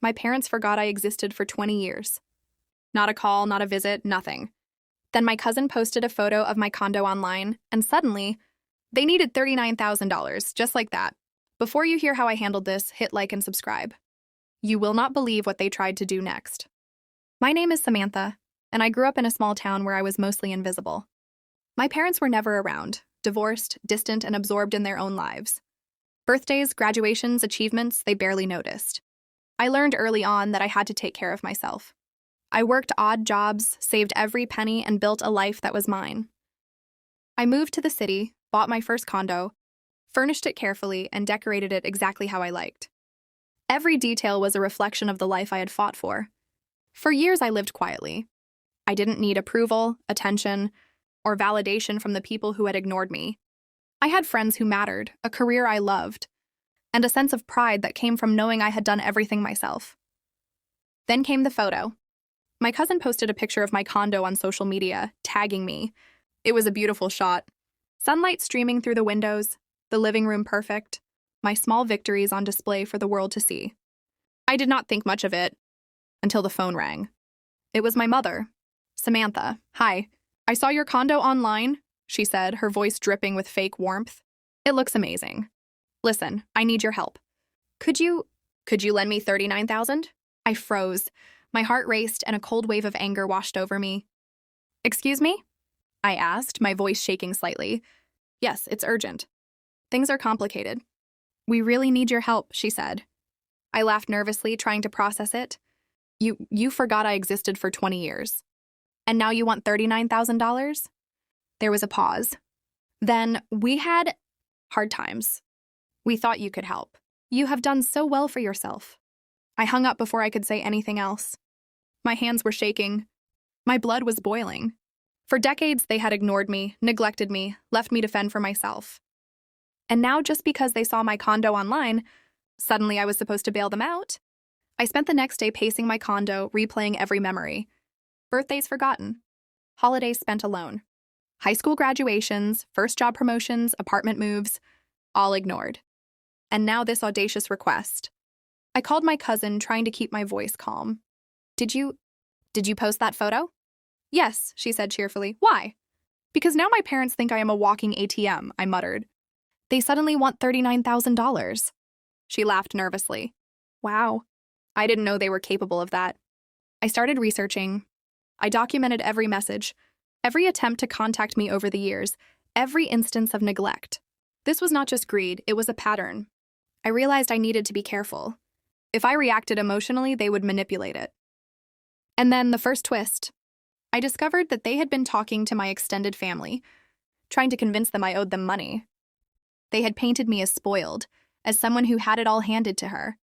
my parents forgot I existed for 20 years. Not a call, not a visit, nothing. Then my cousin posted a photo of my condo online, and suddenly, they needed $39,000, just like that. Before you hear how I handled this, hit like and subscribe. You will not believe what they tried to do next. My name is Samantha, and I grew up in a small town where I was mostly invisible. My parents were never around, divorced, distant, and absorbed in their own lives. Birthdays, graduations, achievements, they barely noticed. I learned early on that I had to take care of myself. I worked odd jobs, saved every penny, and built a life that was mine. I moved to the city, bought my first condo, furnished it carefully, and decorated it exactly how I liked. Every detail was a reflection of the life I had fought for. For years, I lived quietly. I didn't need approval, attention, or validation from the people who had ignored me. I had friends who mattered, a career I loved, and a sense of pride that came from knowing I had done everything myself. Then came the photo. My cousin posted a picture of my condo on social media, tagging me. It was a beautiful shot. Sunlight streaming through the windows, the living room perfect, my small victories on display for the world to see. I did not think much of it until the phone rang. It was my mother. Samantha, hi. I saw your condo online, she said, her voice dripping with fake warmth. It looks amazing. Listen, I need your help. Could you lend me $39,000? I froze. My heart raced and a cold wave of anger washed over me. Excuse me? I asked, my voice shaking slightly. Yes, it's urgent. Things are complicated. We really need your help, she said. I laughed nervously, trying to process it. You forgot I existed for 20 years. And now you want $39,000? There was a pause. Then, we had hard times. We thought you could help. You have done so well for yourself. I hung up before I could say anything else. My hands were shaking. My blood was boiling. For decades, they had ignored me, neglected me, left me to fend for myself. And now, just because they saw my condo online, suddenly I was supposed to bail them out? I spent the next day pacing my condo, replaying every memory. Birthdays forgotten. Holidays spent alone. High school graduations, first job promotions, apartment moves, all ignored. And now this audacious request. I called my cousin, trying to keep my voice calm. Did you post that photo? Yes, she said cheerfully. Why? Because now my parents think I am a walking ATM, I muttered. They suddenly want $39,000. She laughed nervously. Wow. I didn't know they were capable of that. I started researching. I documented every message, every attempt to contact me over the years, every instance of neglect. This was not just greed, it was a pattern. I realized I needed to be careful. If I reacted emotionally, they would manipulate it. And then the first twist. I discovered that they had been talking to my extended family, trying to convince them I owed them money. They had painted me as spoiled, as someone who had it all handed to her.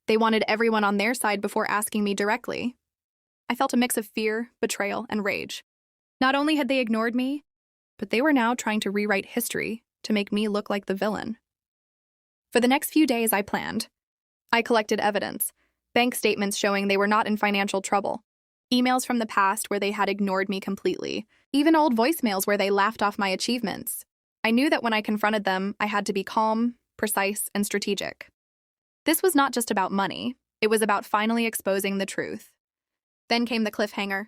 They wanted everyone on their side before asking me directly. I felt a mix of fear, betrayal, and rage. Not only had they ignored me, but they were now trying to rewrite history to make me look like the villain. For the next few days, I planned. I collected evidence, bank statements showing they were not in financial trouble, emails from the past where they had ignored me completely, even old voicemails where they laughed off my achievements. I knew that when I confronted them, I had to be calm, precise, and strategic. This was not just about money. It was about finally exposing the truth. Then came the cliffhanger.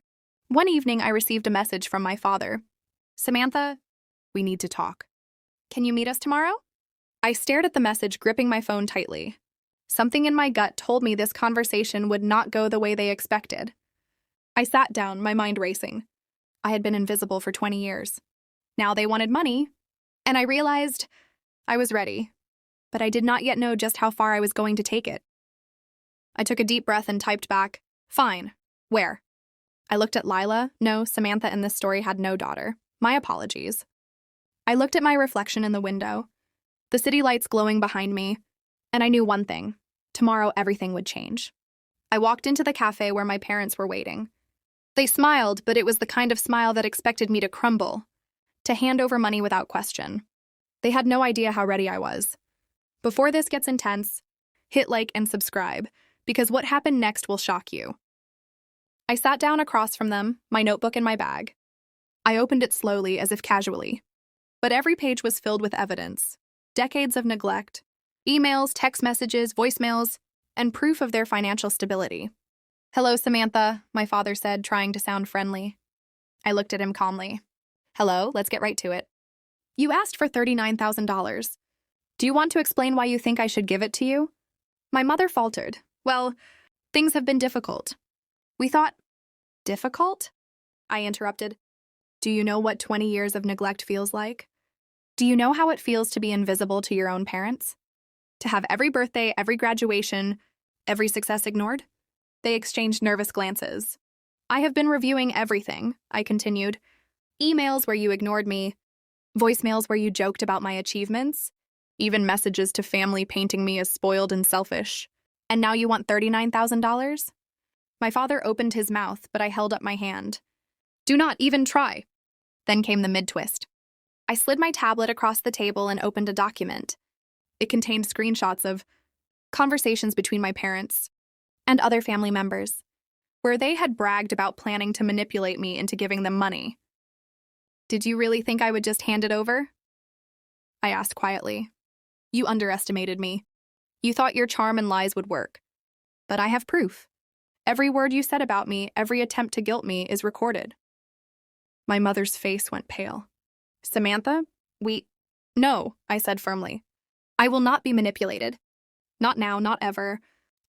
One evening, I received a message from my father. Samantha, we need to talk. Can you meet us tomorrow? I stared at the message, gripping my phone tightly. Something in my gut told me this conversation would not go the way they expected. I sat down, my mind racing. I had been invisible for 20 years. Now they wanted money, and I realized I was ready, but I did not yet know just how far I was going to take it. I took a deep breath and typed back, fine. Where? I looked at Lila. No, Samantha in this story had no daughter. My apologies. I looked at my reflection in the window, the city lights glowing behind me, and I knew one thing. Tomorrow, everything would change. I walked into the cafe where my parents were waiting. They smiled, but it was the kind of smile that expected me to crumble, to hand over money without question. They had no idea how ready I was. Before this gets intense, hit like and subscribe, because what happened next will shock you. I sat down across from them, my notebook in my bag. I opened it slowly, as if casually. But every page was filled with evidence. Decades of neglect. Emails, text messages, voicemails. and proof of their financial stability. "Hello, Samantha," my father said, trying to sound friendly. I looked at him calmly. "Hello, let's get right to it. You asked for $39,000. Do you want to explain why you think I should give it to you?" My mother faltered. "Well, things have been difficult. We thought—" "Difficult?" I interrupted. "Do you know what 20 years of neglect feels like? Do you know how it feels to be invisible to your own parents? To have every birthday, every graduation, every success ignored?" They exchanged nervous glances. "I have been reviewing everything," I continued. "Emails where you ignored me, voicemails where you joked about my achievements, even messages to family painting me as spoiled and selfish. And now you want $39,000? My father opened his mouth, but I held up my hand. "Do not even try." Then came the mid-twist. I slid my tablet across the table and opened a document. It contained screenshots of conversations between my parents and other family members, where they had bragged about planning to manipulate me into giving them money. "Did you really think I would just hand it over?" I asked quietly. "You underestimated me. You thought your charm and lies would work. But I have proof. Every word you said about me, every attempt to guilt me, is recorded." My mother's face went pale. "Samantha, No," I said firmly. "I will not be manipulated. Not now, not ever."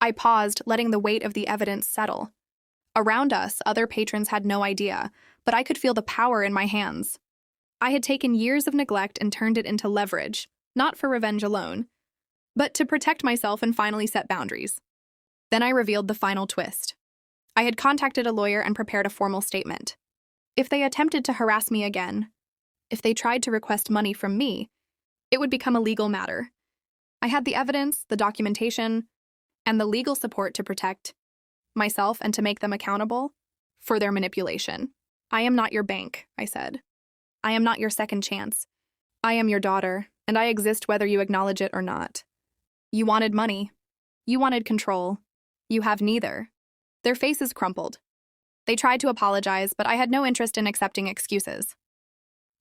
I paused, letting the weight of the evidence settle. Around us, other patrons had no idea, but I could feel the power in my hands. I had taken years of neglect and turned it into leverage, not for revenge alone, but to protect myself and finally set boundaries. Then I revealed the final twist. I had contacted a lawyer and prepared a formal statement. If they attempted to harass me again, if they tried to request money from me, it would become a legal matter. I had the evidence, the documentation, and the legal support to protect myself and to make them accountable for their manipulation. "I am not your bank," I said. "I am not your second chance. I am your daughter, and I exist whether you acknowledge it or not. You wanted money. You wanted control. You have neither." Their faces crumpled. They tried to apologize, but I had no interest in accepting excuses.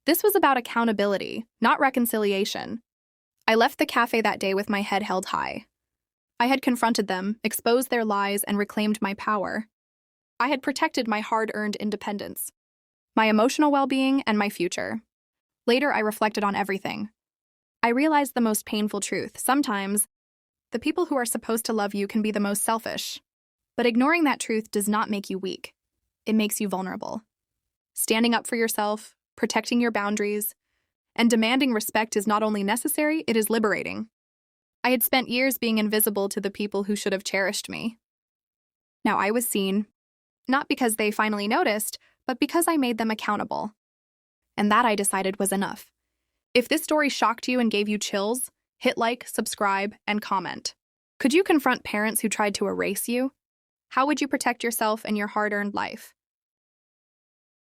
This was about accountability, not reconciliation. I left the cafe that day with my head held high. I had confronted them, exposed their lies, and reclaimed my power. I had protected my hard-earned independence, my emotional well-being, and my future. Later, I reflected on everything. I realized the most painful truth. Sometimes, the people who are supposed to love you can be the most selfish. But ignoring that truth does not make you weak. It makes you vulnerable. Standing up for yourself, protecting your boundaries, and demanding respect is not only necessary, it is liberating. I had spent years being invisible to the people who should have cherished me. Now I was seen, not because they finally noticed, but because I made them accountable. And that, I decided, was enough. If this story shocked you and gave you chills, hit like, subscribe, and comment. Could you confront parents who tried to erase you? How would you protect yourself and your hard-earned life?